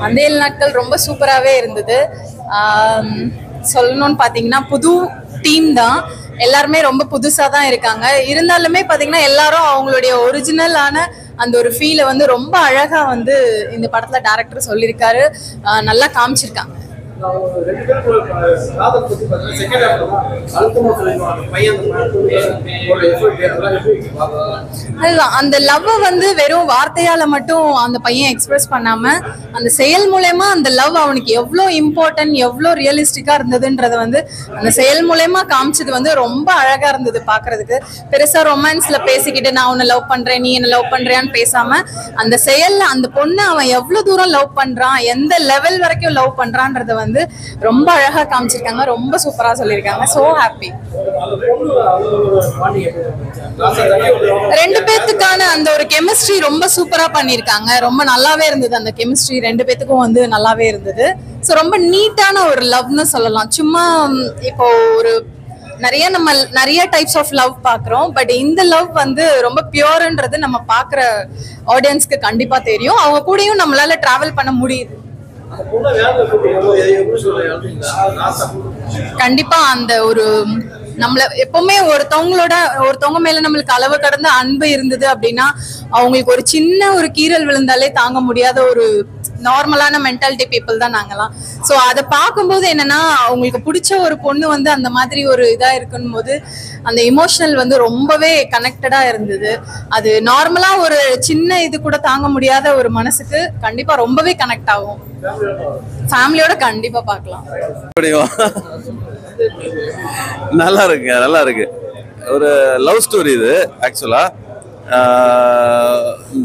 அந்தேல் நாட்கள் ரொம்ப சூப்பராகவே இருந்தது. சொல்லணும்னு பார்த்தீங்கன்னா புது டீம் தான், எல்லாருமே ரொம்ப புதுசாக தான் இருக்காங்க. இருந்தாலுமே பார்த்தீங்கன்னா எல்லாரும் அவங்களுடைய ஒரிஜினலான அந்த ஒரு ஃபீலை வந்து ரொம்ப அழகாக வந்து இந்த படத்தில் டைரக்டர் சொல்லியிருக்காரு, நல்லா காமிச்சிருக்காங்க. அதுதான் அந்த லவ் வந்து வெறும் வார்த்தையால மட்டும் அந்த பையன் எக்ஸ்பிரஸ் பண்ணாம அந்த செயல் மூலமா அந்த லவ் அவனுக்கு எவ்வளோ இம்பார்ட்டன்ட், எவ்வளோ ரியலிஸ்டிக்கா இருந்ததுன்றத வந்து அந்த செயல் மூலமா காமிச்சது வந்து ரொம்ப அழகா இருந்தது பாக்குறதுக்கு. பெருசா ரொமான்ஸ்ல பேசிக்கிட்டு நான் உன்னை லவ் பண்றேன் நீ என்ன லவ் பண்றியான்னு பேசாம அந்த செயல்ல அந்த பொண்ணு அவன் எவ்வளவு தூரம் லவ் பண்றான், எந்த லெவல் வரைக்கும் லவ் பண்றான்றத வந்து ரொம்ப அழகா காமிச்சிருக்காங்க, ரொம்ப சூப்பரா சொல்லியிருக்காங்க. So happy. ரெண்டு பேத்துக்கான அந்த ஒரு கெமிஸ்ட்ரி ரொம்ப சூப்பரா பண்ணிருக்காங்க, ரொம்ப நல்லாவே இருந்தது. அந்த கெமிஸ்ட்ரி ரெண்டு பேத்துக்கும் வந்து நல்லாவே இருந்தது. ஸோ ரொம்ப நீட்டான ஒரு லவ்னு சொல்லலாம். சும்மா இப்போ ஒரு நிறைய டைப்ஸ் ஆஃப் லவ் பாக்குறோம், பட் இந்த லவ் வந்து ரொம்ப பியூர்ன்றது நம்ம பாக்குற ஆடியன்ஸ்க்கு கண்டிப்பா தெரியும். அவங்க கூடயும் நம்மளால டிராவல் பண்ண முடியுது. கண்டிப்பா அந்த ஒரு நம்மள எப்பவுமே ஒருத்தவங்க மேல நம்மளுக்கு அளவு கடந்த அன்பு இருந்தது அப்படின்னா அவங்களுக்கு ஒரு சின்ன ஒரு கீறல் விழுந்தாலே தாங்க முடியாத ஒரு நார்மலான மென்டாலிட்டி பீப்புள் தான் நாங்கலாம். ஸோ அதை பார்க்கும்போது என்னன்னா அவங்களுக்கு பிடிச்ச ஒரு பொண்ணு வந்து அந்த மாதிரி ஒரு இதா இருக்குன்னு போது அந்த இமோஷனல் வந்து ரொம்பவே கனெக்டடா இருந்தது. அது நார்மலா ஒரு சின்ன இது கூட தாங்க முடியாத ஒரு மனசுக்கு கண்டிப்பா ரொம்பவே கனெக்ட் ஆகும். ஃபேமிலியோட கண்டிப்பா பார்க்கலாம். நல்லா இருக்கு. ஒரு லவ் ஸ்டோரி இது. ஆக்சுவலா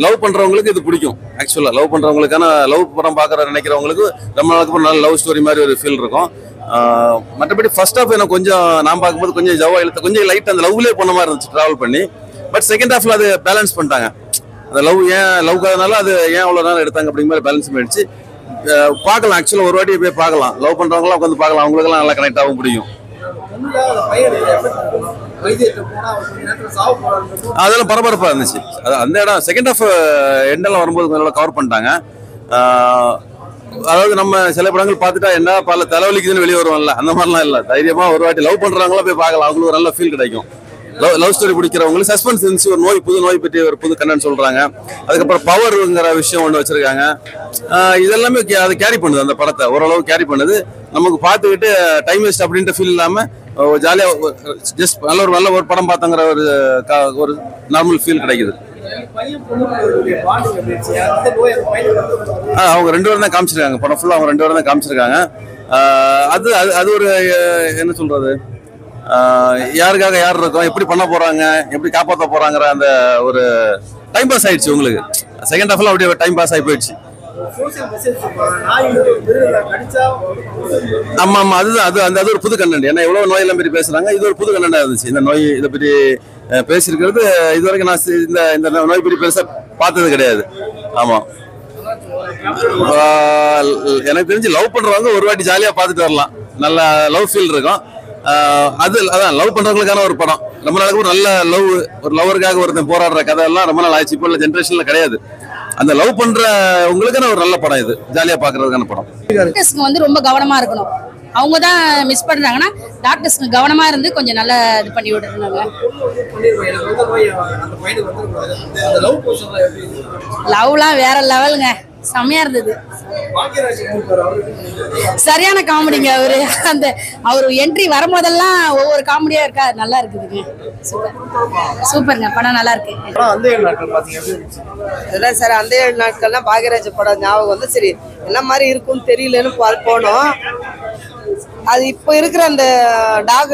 லவ் பண்றவங்களுக்கு இது பிடிக்கும். ஆக்சுவலா லவ் பண்றவங்களுக்கான லவ் படம் பார்க்கற நினைக்கிறவங்களுக்கு ரொம்ப நாளுக்கு அப்புறம் நல்ல லவ் ஸ்டோரி மாதிரி ஒரு ஃபீல் இருக்கும். மற்றபடி ஃபர்ஸ்ட் ஹாஃப் எனக்கு கொஞ்சம் நான் பார்க்கும்போது கொஞ்சம் ஜவா இழுத்து கொஞ்சம் லைட் அந்த லவ்லேயே போன மாதிரி இருந்துச்சு டிராவல் பண்ணி. பட் செகண்ட் ஹாஃப்ல அது பேலன்ஸ் பண்ணிட்டாங்க. அந்த லவ் ஏன் லவ்க்காதனால அது ஏன் அவ்வளோ நேரம் எடுத்தாங்க அப்படிங்கிற மாதிரி பேலன்ஸ் பண்ணிடுச்சு. பார்க்கலாம், ஆக்சுவலாக ஒரு வாட்டி போய் பார்க்கலாம். லவ் பண்றவங்களாம் உட்காந்து பார்க்கலாம், அவங்களுக்கெல்லாம் நல்லா கனெக்ட் ஆகும், பிடிக்கும். அதெல்லாம் பரபரப்பா இருந்துச்சு. அந்த இடம் செகண்ட் ஹாஃப் எண்டெல்லாம் வரும்போது கொஞ்சம் கவர் பண்ணிட்டாங்க. அதாவது நம்ம சில படங்கள் பார்த்துட்டா என்ன பல தலைவலிக்குதுன்னு வெளியே வருவோம்ல, அந்த மாதிரிலாம் இல்லை. தைரியமா ஒரு வாட்டி லவ் பண்றவங்களா போய் பார்க்கலாம், அவங்களுக்கு ஒரு நல்ல ஃபீல் கிடைக்கும். லவ் ஸ்டோரி பிடிக்கிறவங்களுக்கு சஸ்பென்ஸ் இருந்துச்சு. ஒரு புது நோய் பற்றி ஒரு புது கண்டென்ட் சொல்றாங்க. அதுக்கப்புறம் பவர்ங்கிற விஷயம் ஒன்று வச்சிருக்காங்க. இதெல்லாமே அதை கேரி பண்ணுது, அந்த படத்தை ஓரளவு கேரி பண்ணுது. நமக்கு பார்த்துக்கிட்டு டைம் வேஸ்ட் அப்படின்ட்டு ஃபீல் இல்லாம ஜாலியா ஜஸ்ட் நல்ல ஒரு படம் பார்த்தாங்கிற ஒரு நார்மல் ஃபீல் கிடைக்குது. அவங்க ரெண்டு பேரும் தான் காமிச்சிருக்காங்க, படம் ஃபுல்லா அவங்க ரெண்டு பேரும் தான் காமிச்சிருக்காங்க. அது ஒரு என்ன சொல்றது, யாருக்காக யார் இருக்கோம், எப்படி பண்ண போறாங்க, எப்படி காப்பாற்ற போறாங்கிற அந்த ஒரு டைம் பாஸ் ஆயிடுச்சு உங்களுக்கு. செகண்ட் ஹாஃப்ல அப்படியே டைம் பாஸ் ஆகி போயிடுச்சு. ஆமா ஆமா, அது ஒரு புது கண்டென்ட். ஏன்னா எவ்வளவு நோய் எல்லாம் பற்றி பேசுறாங்க, இது ஒரு புது கண்டென்டா இருந்துச்சு. இந்த நோய் இதை பற்றி பேசியிருக்கிறது இது வரைக்கும் நான் இந்த நோய் பற்றி பெருசா பார்த்தது கிடையாது. ஆமா, எனக்கு தெரிஞ்சு லவ் பண்றவங்க ஒரு வாட்டி ஜாலியா பார்த்துட்டு வரலாம், நல்ல லவ் ஃபீல் இருக்கும். அதான் லவ் பண்றவங்களுக்கான ஒரு படம். ரொம்ப நாளுக்கு ஒரு நல்ல லவ், ஒரு லவருக்காக ஒருத்தன் போராடுற கதை எல்லாம் ரொம்ப நாள் ஆயிடுச்சு. இப்போ உள்ள ஜென்ரேஷன்ல கிடையாது. அந்த லவ் பண்ற உங்களுக்கான ஒரு நல்ல படம் இது, ஜாலியா பாக்குறதுக்கான படம். டாக்டர்ஸ்க்கு வந்து ரொம்ப கவனமா இருக்கணும். அவங்க தான் மிஸ் பண்றாங்கன்னா டாக்டர்ஸ்க்கு கவனமா இருந்து கொஞ்சம் நல்லா இது பண்ணி விடுறாங்க. லவ்லாம் வேற லெவலுங்க, செம்மையா இருந்தது. சரியான காமெடிங்க அவரு. அவரு என்ட்ரி வரும்போதெல்லாம் ஒவ்வொரு காமெடியா இருக்கா, நல்லா இருக்குதுங்க. சூப்பருங்க, படம் நல்லா இருக்கு. இதெல்லாம் சார் அந்த 7 நாட்கள்லாம் பாக்யராஜ் படம் ஞாபகம் வந்து சரி என்ன மாதிரி இருக்கும்னு தெரியலன்னு போனோம். அது இப்போ இருக்கிற அந்த டாக்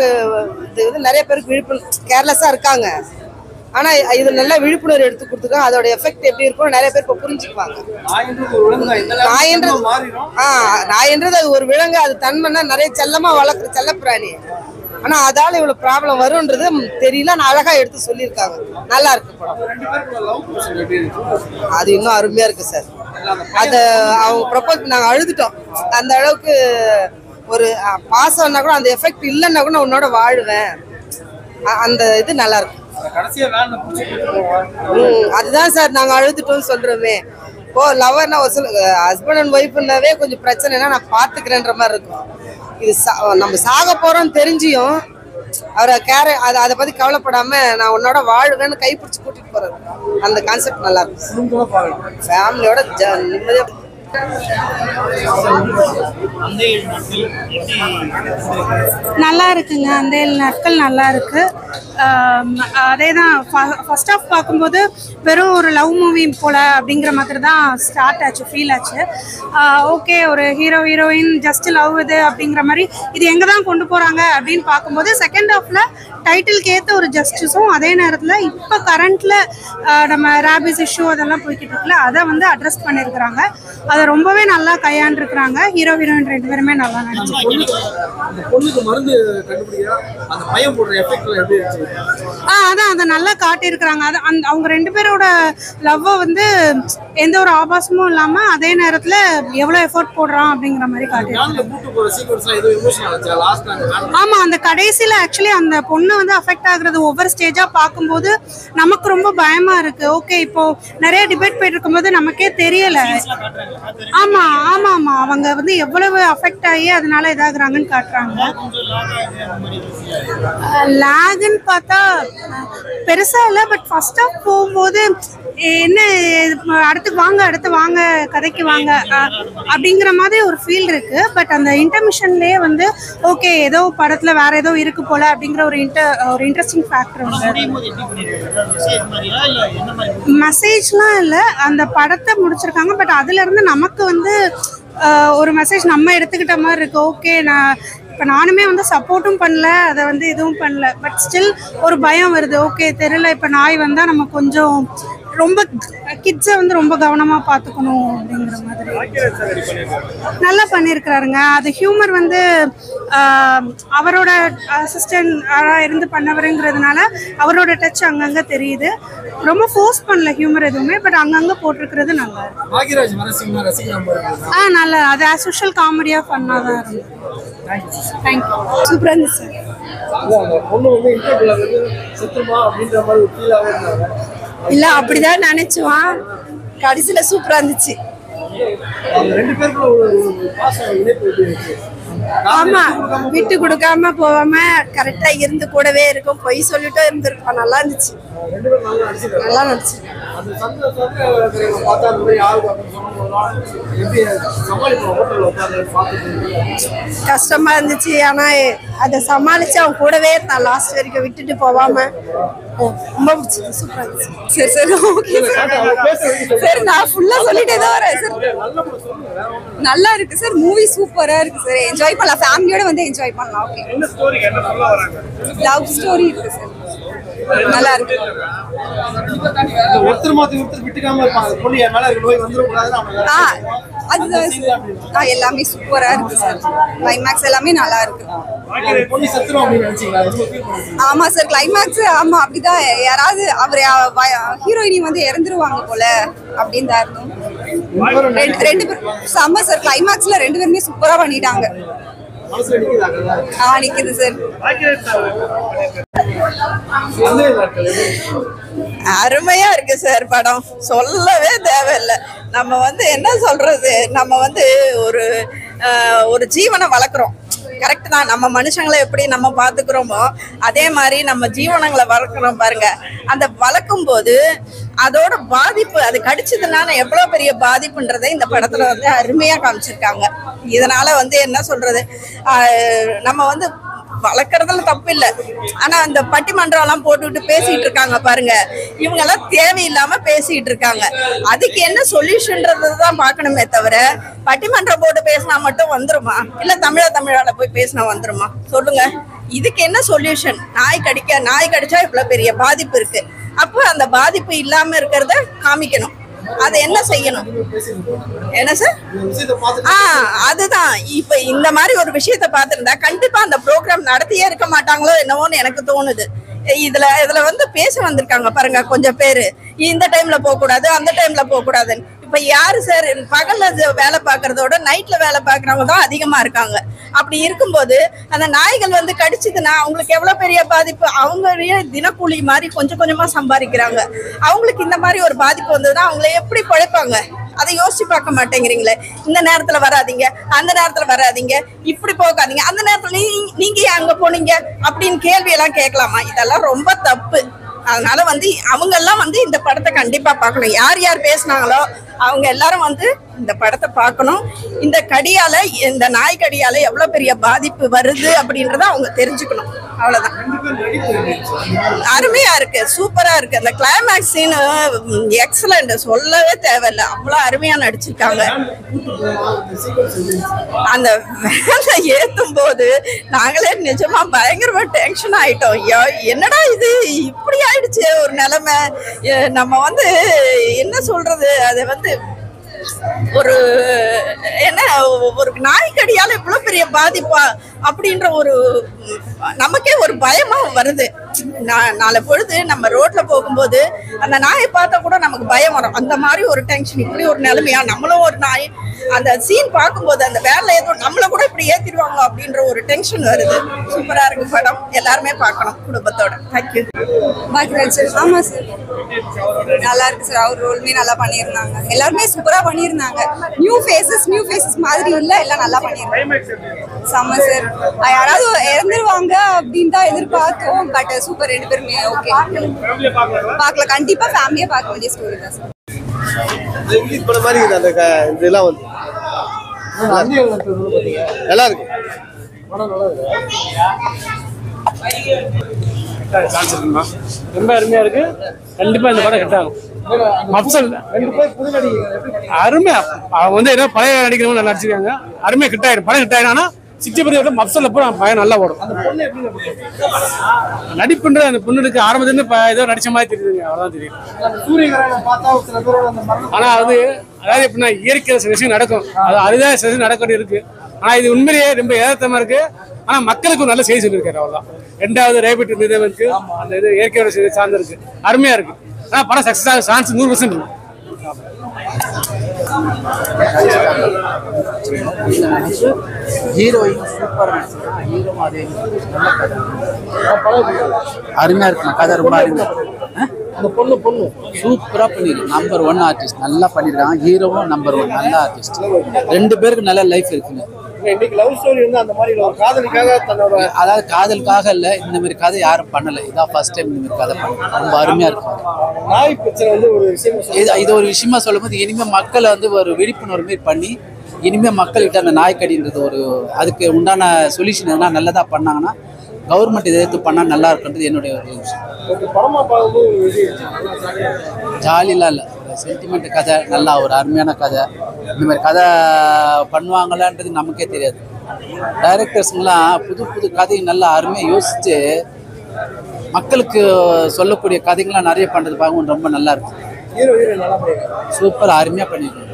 இது வந்து நிறைய பேருக்கு விழிப்புணர்வு கேர்லெஸ்ஸா இருக்காங்க. ஆனா இது நல்லா விழிப்புணர்வு எடுத்து கொடுத்துருக்காங்க. அதோட எஃபெக்ட் எப்படி இருக்கும் நிறைய பேர் இப்போ புரிஞ்சுக்குவாங்க. நாயன்றது அது ஒரு விலங்கு, அது தன்மைன்னா நிறைய செல்லமா வளர்க்குற செல்லப்பிராணி. ஆனா அதால இவ்வளவு ப்ராப்ளம் வரும்ன்றது தெரியல. நான் அழகா எடுத்து சொல்லியிருக்காங்க, நல்லா இருக்கு படம். அது இன்னும் அருமையா இருக்கு சார். அத அவங்க ப்ரப்போஸ் நாங்க அழுதுட்டோம். அந்த அளவுக்கு ஒரு பாசம்னா கூட அந்த எஃபெக்ட் இல்லைன்னா கூட நான் உன்னோட வாழுவேன். அந்த இது நல்லா இருக்கு. அதுதான் சார் நாங்க அழுதுட்டோம்னு சொல்றோமே. இப்போ லவர்னா ஒரு சில ஹஸ்பண்ட் அண்ட் ஒய்ஃப்னாவே கொஞ்சம் பிரச்சனைனா நான் பாத்துக்கிறேன்ற மாதிரி இருக்கும். இது நம்ம சாக போறோம்னு தெரிஞ்சியும் அவரை அதை பத்தி கவலைப்படாம நான் உன்னோட வாழ்வேன்னு கைப்பிடிச்சு கூட்டிட்டு போறது, அந்த கான்செப்ட் நல்லா இருக்கும். ஃபேமிலியோட நிம்மதியா நல்லா இருக்குங்க. அந்த 7 நாட்கள் நல்லா இருக்கு. அதே தான் ஃபர்ஸ்ட் ஆஃப் பார்க்கும்போது வெறும் ஒரு லவ் மூவி போல அப்படிங்கிற மாதிரி தான் ஸ்டார்ட் ஆச்சு, ஃபீல் ஆச்சு. ஓகே, ஒரு ஹீரோ ஹீரோயின் ஜஸ்ட் லவ் இது அப்படிங்கிற மாதிரி இது எங்கே தான் கொண்டு போகிறாங்க அப்படின்னு பார்க்கும்போது செகண்ட் ஹாஃபில் டைட்டிலுக்கு ஏற்ற ஒரு ஜஸ்டிஸும் அதே நேரத்தில் இப்போ கரண்ட்டில் நம்ம ரேபிஸ் இஷ்யூ அதெல்லாம் போய்கிட்டு இருக்குல்ல, அதை வந்து அட்ரஸ் பண்ணியிருக்கிறாங்க. அதை ரொம்பவே நல்லா கையாண்டுருக்குறாங்க. ஹீரோ ஹீரோயின் 2 பேருமே நல்லா நடிச்சிருக்காங்க. அதான் அதை நல்லா காட்டியிருக்கிறாங்க. அது அவங்க 2 பேரோட லவ்வை வந்து எந்த ஒரு ஆபாசமும் இல்லாமல் அதே நேரத்தில் எவ்வளோ எஃபோர்ட் போடுறான் அப்படிங்கிற மாதிரி காட்டியிருக்காங்க. ஆமாம், அந்த கடைசியில் ஆக்சுவலி அந்த பொண்ணு வந்து அஃபெக்ட் ஆகுறது ஒவ்வொரு ஸ்டேஜாக பார்க்கும்போது நமக்கு ரொம்ப பயமாக இருக்குது. ஓகே, இப்போ நிறைய டிபேட் போயிட்டு இருக்கும்போது நமக்கே தெரியலை. ஆமாம் ஆமாம் ஆமாம், அவங்க வந்து எவ்வளவு அஃபெக்ட் ஆகி அதனால இதாகிறாங்கன்னு காட்டுறாங்க. லேகுன்னு பார்த்தா பெருசா இல்லை, பட் ஃபர்ஸ்ட் ஆஃப் போகும்போது என்ன அடுத்து வாங்க கதைக்கு வாங்க அப்படிங்கிற மாதிரி ஒரு ஃபீல் இருக்கு. பட் அந்த இன்டர்மிஷன்லயே வந்து ஓகே ஏதோ படத்துல வேற ஏதோ இருக்கு போல அப்படிங்கிற ஒரு இன்ட்ரெஸ்டிங் ஃபேக்டர் உண்டு. மெசேஜ்லாம் இல்லை, அந்த படத்தை முடிச்சிருக்காங்க. பட் அதுல இருந்து நமக்கு வந்து ஒரு மெசேஜ் நம்ம எடுத்துக்கிட்ட மாதிரி இருக்கு. ஓகே, இப்போ நானுமே வந்து சப்போர்ட்டும் பண்ணல, அதை வந்து இதுவும் பண்ணல. பட் ஸ்டில் ஒரு பயம் வருது. ஓகே, தெரியல, இப்போ நாய் வந்தால் நம்ம கொஞ்சம் ரொம்ப கிட்ஸை வந்து ரொம்ப கவனமாக பார்த்துக்கணும் அப்படிங்கிற மாதிரி நல்லா பண்ணியிருக்கிறாருங்க. அது ஹியூமர் வந்து அவரோட அசிஸ்டன்ட் இருந்து பண்ணவருங்கிறதுனால அவரோட டச் அங்கங்கே தெரியுது. ரொம்ப ஃபோர்ஸ் பண்ணல ஹியூமர் எதுவுமே, பட் அங்கங்கே போட்டிருக்கிறது நல்லா இருக்கு. நல்லா, அது ஆஸ் யூஷுவல் காமெடியாக ஃபன்னாக தான் இருக்கு. தேங்க்யூ. சூப்பராக இருந்துச்சு இல்ல அப்படிதான் நினைச்சுவான், கடைசியில சூப்பரா இருந்துச்சு. ஆமா, விட்டு கொடுக்காம போகாம கரெக்டா இருந்து கூடவே இருக்கும். பொய் சொல்லிட்டு இருந்திருப்பான். நல்லா இருந்துச்சு, நல்லா நடிச்சு. கஷ்டமா இருந்துச்சு, ஆனா அதை சமாளிச்சு அவன் கூடவே இருந்தான் லாஸ்ட் வரைக்கும், விட்டுட்டு போவாம. ரொம்ப பிடிச்சது, சூப்பரா இருந்துச்சு. சரி சரி, ஓகே சார், நான் ஃபுல்லா சொல்லிட்டே தான் வரேன் சார். நல்லா இருக்கு சார், மூவி சூப்பரா இருக்கு சார், என்ஜாய் பண்ணலாம், ஃபேமிலியோட வந்து என்ஜாய் பண்ணலாம். ஓகே, லவ் ஸ்டோரி இருக்கு சார், நல்லா இருக்கு. அதுதான் எல்லாமே சூப்பரா இருக்கு சார், கிளைமேக்ஸ் எல்லாமே நல்லா இருக்கு. ஆமா சார், கிளைமேக்ஸ் ஆமா அப்படிதான், யாராவது அவர் ஹீரோயினி வந்து இறந்துருவாங்க போல அப்படின்னு தான் இருக்கும். 2 பேரும் செம்ம சார், கிளைமேக்ஸ்ல 2 பேருமே சூப்பரா பண்ணிட்டாங்க. நிக்குது சார். அருமையா இருக்கு சார் படம், சொல்லவே தேவையில்லை. நம்ம வந்து என்ன சொல்றது, நம்ம வந்து ஒரு ஜீவனை வளர்க்குறோம். கரெக்ட் தான், நம்ம மனுஷங்களை எப்படி நம்ம பார்த்துக்கிறோமோ அதே மாதிரி நம்ம ஜீவனங்களை வளர்க்குறோம் பாருங்க. அந்த வளர்க்கும் போது அதோட பாதிப்பு, அது கடிச்சதுனால எவ்வளவு பெரிய பாதிப்புன்றதை இந்த படத்துல வந்து அருமையா காமிச்சிருக்காங்க. இதனால வந்து என்ன சொல்றது, நம்ம வந்து வளர்க்கறதுல தப்பு இல்லை, ஆனா அந்த பட்டிமன்றம் எல்லாம் போட்டுக்கிட்டு பேசிட்டு இருக்காங்க பாருங்க, இவங்க எல்லாம் தேவையில்லாம பேசிட்டு இருக்காங்க. அதுக்கு என்ன சொல்யூஷன்றதான் பார்க்கணுமே தவிர பட்டிமன்றம் போட்டு பேசினா மட்டும் வந்துருமா, இல்ல தமிழால போய் பேசினா வந்துருமா சொல்லுங்க. இதுக்கு என்ன சொல்யூஷன்? நாய் கடிச்சா இவ்வளவு பெரிய பாதிப்பு இருக்கு, அப்போ அந்த பாதிப்பு இல்லாம இருக்கிறத காமிக்கணும். அது என்ன செய்யணும்? என்ன சார்? அதுதான், இப்ப இந்த மாதிரி ஒரு விஷயத்த பார்த்திருந்தா கண்டிப்பா அந்த ப்ரோக்ராம் நடத்தியே இருக்க மாட்டாங்களோ என்னவோன்னு எனக்கு தோணுது. இதுல வந்து பேச வந்திருக்காங்க பாருங்க கொஞ்சம் பேரு, இந்த டைம்ல போக கூடாது, அந்த டைம்ல போக கூடாதுன்னு. இப்ப யாரு சார் பகல்ல வேலை பாக்குறதோட நைட்ல வேலை பாக்குறவங்க தான் அதிகமா இருக்காங்க. அப்படி இருக்கும்போது அந்த நாய்கள் வந்து கடிச்சதுன்னா அவங்களுக்கு எவ்வளவு பெரிய பாதிப்பு. அவங்க தினக்கூலி மாதிரி கொஞ்சம் கொஞ்சமா சம்பாதிக்கிறாங்க, அவங்களுக்கு இந்த மாதிரி ஒரு பாதிப்பு வந்ததுன்னா அவங்கள எப்படி பழைப்பாங்க? அதை யோசிச்சு பார்க்க மாட்டேங்கிறீங்களே. இந்த நேரத்துல வராதீங்க, அந்த நேரத்துல வராதீங்க, இப்படி போகாதீங்க, அந்த நேரத்துல நீங்க ஏன் அங்க போனீங்க அப்படின்னு கேள்வி எல்லாம் கேட்கலாமா? இதெல்லாம் ரொம்ப தப்பு. அதனால அவங்க எல்லாம் இந்த படத்தை கண்டிப்பா பார்க்கணும். யார் யார் பேசினாங்களோ அவங்க எல்லாரும் இந்த படத்தை பார்க்கணும். இந்த கடியால, இந்த நாய் கடியால எவ்வளவு பெரிய பாதிப்பு வருது அப்படின்றத அவங்க தெரிஞ்சுக்கணும். அவ்வளவுதான். அருமையா இருக்கு, சூப்பரா இருக்கு. அந்த கிளைமேக்ஸ் சீன் எக்ஸலண்ட், சொல்லவே தேவையில்லை, அவ்வளவு அருமையா நடிச்சிருக்காங்க. அந்த வேலை ஏத்தும் போது நாங்களே நிஜமா பயங்கரமா டென்ஷன் ஆயிட்டோம். என்னடா இது இப்படி ஆயிடுச்சு ஒரு நிலைமை. நம்ம என்ன சொல்றது, அது ஒரு என்ன ஒரு நாய்க்கடியால இவ்வளவு பெரிய பாதிப்பா அப்படின்ற ஒரு நமக்கே ஒரு பயமா வருது. நாளை பொழுது நம்ம ரோட்ல போகும்போது அந்த நாயை பார்த்தா கூட நமக்கு பயம் வரும். அந்த மாதிரி ஒரு டென்ஷன். இப்படி ஒரு நிலைமையா, நம்மளும் ஒரு நாய், அந்த சீன் பார்க்கும்போது அந்த வேலை ஏதோ நம்மள கூட இப்படி ஏத்திடுவாங்க அப்படின்ற ஒரு டென்ஷன் வருது. சூப்பரா இருக்கு படம், எல்லாருமே பார்க்கணும் குடும்பத்தோட. தேங்க்யூ. பாக்யராஜ் சார். ஆமா சார், நல்லா இருக்கு சார். அவர் ரோலுமே நல்லா பண்ணியிருந்தாங்க, எல்லாருமே சூப்பரா பண்ணியிருந்தாங்க. நியூ ஃபேஸஸ் மாதிரி இல்ல, எல்லாம் நல்லா பண்ணியிருந்தாங்க. செம்ம சார். யாராவது இறந்துருவாங்க அப்படின்னு தான் எதிர்பார்த்தோம், பட் சூப்பர். 2 பேருமே ஓகே, பார்க்கலாம். கண்டிப்பா ஃபேமிலியா பார்க்க வேண்டிய ஸ்டோரி தான் சார். நல்லா இருக்கு. ரொம்ப அருமையா இருக்கு. கண்டிப்பா இந்த படம் ஹிட் ஆகும். மப்சல் அருமையா, அவங்க என்ன பழைய நடிக்கிறவங்க நல்லா நடிச்சிருக்காங்க. அருமையா ஹிட் ஆயிடும், படம் ஹிட் ஆயிடும். ஆனா 60% மப்சல்ல போய் பையன் நல்லா ஓடும். நடிப்புன்ற அந்த பொண்ணுக்கு ஆரம்பத்துல ஏதோ நடிச்ச மாதிரி தெரியுதுங்க, அவ்வளவுதான் தெரியும். ஆனா அதாவது எப்படின்னா இயற்கை சில விஷயம் நடக்கும், அதுதான் சில விஷயம் நடக்க இருக்கு. ஆனா இது உண்மையிலேயே ரொம்ப யதார்த்தமா இருக்கு. ஆனா மக்களுக்கு ஒரு நல்ல செய்தி சொல்லியிருக்காரு, அவ்வளவுதான். 2வது ரேபிட் இருக்கு, அந்த இது இயற்கையோட செய்தி சார்ந்து இருக்கு, அருமையா இருக்கு. ஆனா படம் சக்சஸ் ஆக சான்ஸ் 100% இருக்கு. ஹீரோயின் சூப்பர், ஹீரோ அதே அருமையா இருக்கு. கதை ரொம்ப அருமையா. அந்த பொண்ணு சூப்பரா பண்ணிருக்கு. நம்பர் 1 ஆர்டிஸ்ட், நல்லா பண்ணிருக்காங்க. ஹீரோவும் நம்பர் 1 நல்ல ஆர்டிஸ்ட். 2 பேருக்கு நல்ல லைஃப் இருக்குங்க. அதாவது காதலுக்காக இல்ல, இந்த மாதிரி கதை யாரும் பண்ணல. இதான் ஃபர்ஸ்ட் டைம் இந்த மாதிரி கதை பண்ண. ரொம்ப அருமையா இருக்கும். இது ஒரு விஷயமா சொல்லும் போது இனிமே மக்களை ஒரு விழிப்புணர்வு மாதிரி பண்ணி, இனிமே மக்கள்கிட்ட அந்த நாய்க்கடின்றது ஒரு அதுக்கு உண்டான சொல்யூஷன் எதுனா நல்லதா பண்ணாங்கன்னா, கவர்மெண்ட் இதை எடுத்து பண்ணா நல்லா இருக்குன்றது என்னுடைய ஒரு விஷயம். ஜாலிலாம் இல்லை, சென்டிமெண்ட் கதை, நல்லா ஒரு அருமையான கதை. இந்த மாதிரி கதை பண்ணுவாங்களான்றது நமக்கே தெரியாது. டைரக்டர்ஸ்லாம் புது கதையை நல்லா அருமையாக யோசித்து மக்களுக்கு சொல்லக்கூடிய கதைகள்லாம் நிறைய பண்ணுறது பார்க்கவும் ரொம்ப நல்லா இருக்கு. சூப்பர், அருமையாக பண்ணியிருக்காங்க.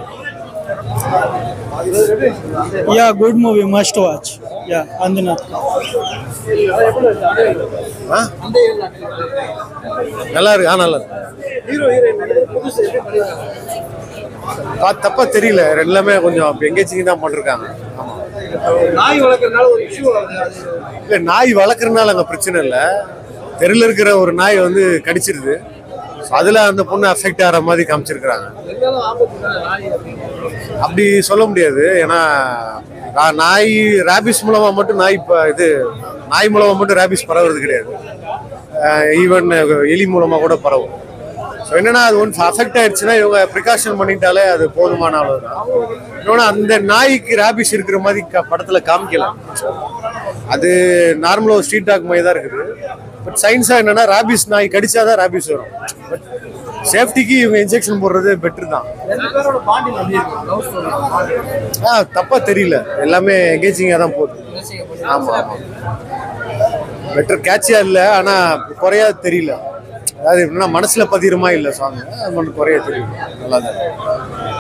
Yeah, good movie, must watch. Yeah, Andhanath. நல்லா இருக்கு. நல்லா இருக்கு. தப்பா தெரியல, எல்லாமே கொஞ்சம் எங்கேஜிங் தான் பண்ணிருக்காங்க. நாய் வளர்க்கறதுனால ஒரு இஷ்யூ இல்லை, நாய் வளர்க்கறதுனால அங்கே பிரச்சனை இல்லை. தெருவில் இருக்கிற ஒரு நாய் கடிச்சிருது, அதுல அந்த பொண்ணு அஃபெக்ட் ஆகிற மாதிரி காமிச்சிருக்கிறாங்க. அப்படி சொல்ல முடியாது. ஏன்னா நாய் ரேபிஸ் மூலமா மட்டும் நாய் மூலமா மட்டும் ரேபிஸ் பரவுறது கிடையாது. ஈவன் எலி மூலமா கூட பரவும். ஸோ என்னன்னா அது ஒன்று அஃபெக்ட் ஆயிடுச்சுன்னா இவங்க ப்ரிகாஷன் பண்ணிட்டாலே அது போதுமான அளவு தான். இன்னொன்று அந்த நாய்க்கு ரேபிஸ் இருக்கிற மாதிரி படத்துல காமிக்கலாம். அது நார்மலாக ஒரு ஸ்ட்ரீட் டாக் மாதிரி தான் இருக்குது. பட் சயின்ஸா என்னன்னா ரேபிஸ் நாய் கடிச்சாதான் ரேபிஸ் வரும். பட் சேஃப்டிக்கு இவங்க இன்ஜெக்ஷன் போடுறது பெட்டர் தான். தப்பா தெரியல, எல்லாமே எங்கேஜிங்கா தான் போகுது. ஆமா ஆமா, பெட்டர் கேட்சியா இல்லை, ஆனா குறையா தெரியல. அதாவது எப்படின்னா மனசுல பதிருமா இல்லை சாங், அது மட்டும் குறையா தெரியல. நல்லா தான்.